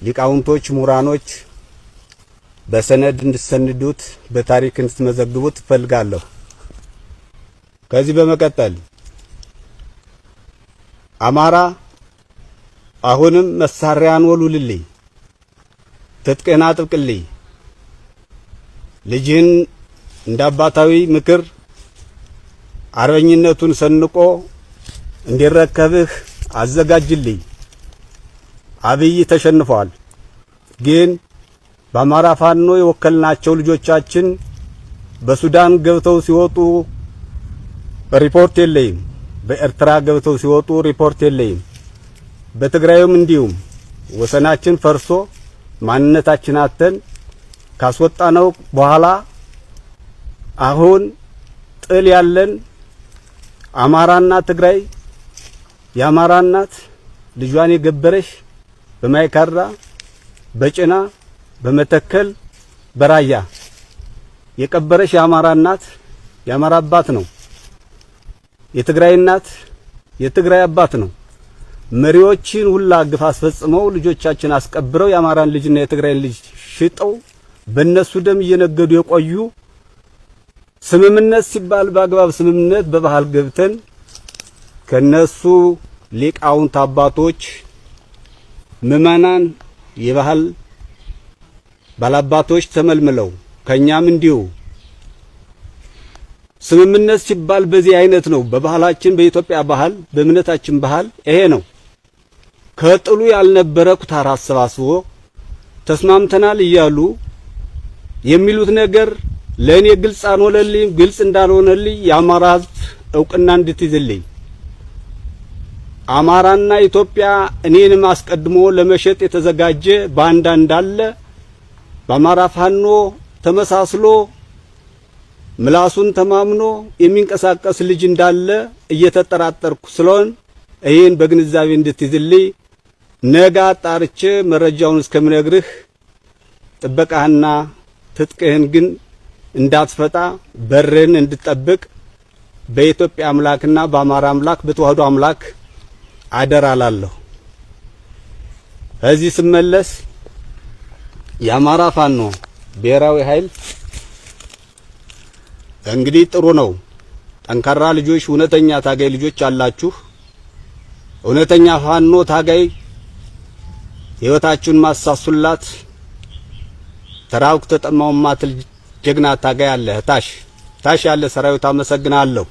ሊቃውንቶች፣ ምሁራኖች በሰነድ እንድትሰንዱት በታሪክ እንድትመዘግቡት ፈልጋለሁ። ከዚህ በመቀጠል አማራ አሁንም መሳሪያን ወሉልልኝ፣ ትጥቅህን አጥብቅልኝ፣ ልጅህን እንደ አባታዊ ምክር አርበኝነቱን ሰንቆ እንዲረከብህ አዘጋጅልኝ። አብይ ተሸንፏል። ግን በአማራ ፋኖ የወከልናቸው ልጆቻችን በሱዳን ገብተው ሲወጡ ሪፖርት የለኝም። በኤርትራ ገብተው ሲወጡ ሪፖርት የለኝም። በትግራይም እንዲሁም ወሰናችን ፈርሶ ማንነታችን አተን ካስወጣነው በኋላ አሁን ጥል ያለን አማራና ትግራይ የአማራ እናት ልጇን የገበረሽ በማይካድራ በጭና በመተከል በራያ የቀበረሽ የአማራ እናት የአማራ አባት ነው። የትግራይ እናት የትግራይ አባት ነው። መሪዎችን ሁላ ግፍ አስፈጽመው ልጆቻችን አስቀብረው የአማራን ልጅና የትግራይን ልጅ ሽጠው በእነሱ ደም እየነገዱ የቆዩ ስምምነት ሲባል በአግባብ ስምምነት በባህል ገብተን ከነሱ ሊቃውንት አባቶች ምዕመናን የባህል ባላባቶች ተመልምለው ከኛም እንዲሁ ስምምነት ሲባል በዚህ አይነት ነው። በባህላችን በኢትዮጵያ ባህል በእምነታችን ባህል ይሄ ነው። ከጥሉ ያልነበረ ኩታራ አሰባስቦ ተስማምተናል እያሉ የሚሉት ነገር ለኔ ግልጽ አልሆነልኝ። ግልጽ እንዳልሆነልኝ የአማራ ሕዝብ እውቅና እንድትይዝልኝ አማራና ኢትዮጵያ እኔንም አስቀድሞ ለመሸጥ የተዘጋጀ ባንዳ እንዳለ በአማራ ፋኖ ተመሳስሎ ምላሱን ተማምኖ የሚንቀሳቀስ ልጅ እንዳለ እየተጠራጠርኩ ስለሆነ ይሄን በግንዛቤ እንድትይዝልኝ ነገ አጣርቼ መረጃውን እስከምነግርህ ጥበቃህና ትጥቅህን ግን እንዳትፈታ በርን እንድትጠብቅ በኢትዮጵያ አምላክና በአማራ አምላክ በተዋህዶ አምላክ አደራላለሁ። እዚህ ስመለስ የአማራ ፋኖ ብሔራዊ ኃይል እንግዲህ ጥሩ ነው። ጠንካራ ልጆች፣ እውነተኛ ታጋይ ልጆች አላችሁ። እውነተኛ ፋኖ ታጋይ ህይወታችሁን ማሳሱላት ተራውክ ተጠማው ማትል ጀግና ታጋይ አለ። ታሽ ያለ ሰራዊት አመሰግናለሁ።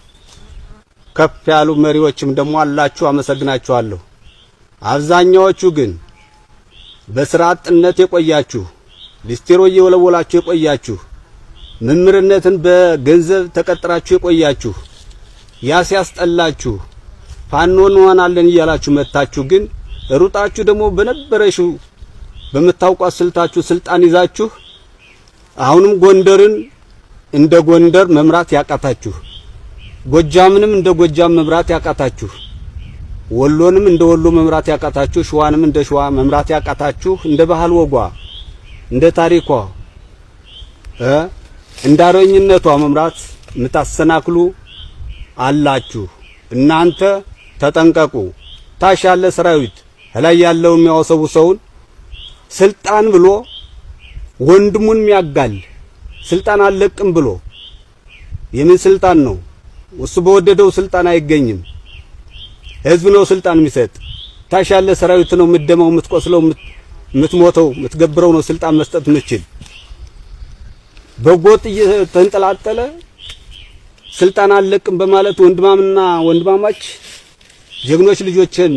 ከፍ ያሉ መሪዎችም ደግሞ አላችሁ፣ አመሰግናችኋለሁ። አብዛኛዎቹ ግን በስራ አጥነት የቆያችሁ ሊስቴሮ እየወለወላችሁ የቆያችሁ መምህርነትን በገንዘብ ተቀጥራችሁ የቆያችሁ ያስያስጠላችሁ ፋኖ እንሆናለን እያላችሁ መታችሁ ግን ሩጣችሁ ደግሞ በነበረሽው በመታውቋት ስልታችሁ ስልጣን ይዛችሁ አሁንም ጎንደርን እንደ ጎንደር መምራት ያቃታችሁ፣ ጎጃምንም እንደ ጎጃም መምራት ያቃታችሁ፣ ወሎንም እንደ ወሎ መምራት ያቃታችሁ፣ ሸዋንም እንደ ሸዋ መምራት ያቃታችሁ፣ እንደ ባህል ወጓ እንደ ታሪኳ እንደ አርበኝነቷ መምራት የምታሰናክሉ አላችሁ። እናንተ ተጠንቀቁ። ታች ያለ ሰራዊት ላይ ያለው የሚያወሰውሰውን ስልጣን ብሎ ወንድሙን የሚያጋል ስልጣን አለቅም ብሎ የምን ስልጣን ነው? እሱ በወደደው ስልጣን አይገኝም። ህዝብ ነው ስልጣን የሚሰጥ። ታች ያለ ሰራዊት ነው የምትደማው፣ የምትቆስለው፣ የምትሞተው፣ የምትገብረው ነው ስልጣን መስጠት የምትችል። በጎጥ እየተንጠላጠለ ስልጣን አለቅም በማለት ወንድማምና ወንድማማች ጀግኖች ልጆችን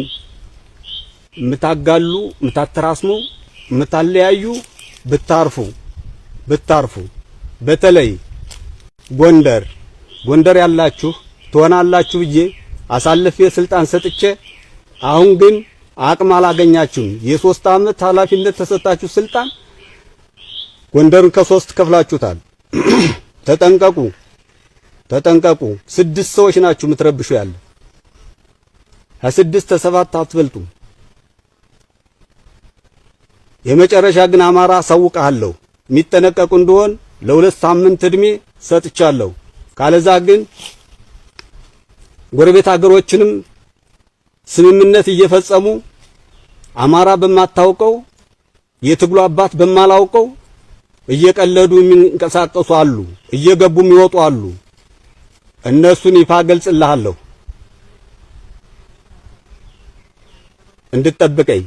የምታጋሉ፣ የምታተራስሙ፣ የምታለያዩ ብታርፉ በተለይ ጎንደር ያላችሁ ትሆናላችሁ ብዬ አሳልፌ ስልጣን ሰጥቼ አሁን ግን አቅም አላገኛችሁም። የ3 አመት ኃላፊነት ተሰጣችሁ ስልጣን ጎንደርን ከ3 ከፍላችሁታል። ተጠንቀቁ። 6 ሰዎች ናችሁ የምትረብሹ ያለ ከ6 ከ7 አትበልጡም። የመጨረሻ ግን አማራ ሳውቃለሁ የሚጠነቀቁ እንደሆን ለ2 ሳምንት እድሜ ሰጥቻለሁ። ካለዛ ግን ጎረቤት ሀገሮችንም ስምምነት እየፈጸሙ አማራ በማታውቀው የትግሉ አባት በማላውቀው እየቀለዱ የሚንቀሳቀሱ አሉ፣ እየገቡ የሚወጡ አሉ። እነሱን ይፋ ገልጽልሃለሁ እንድትጠብቀኝ።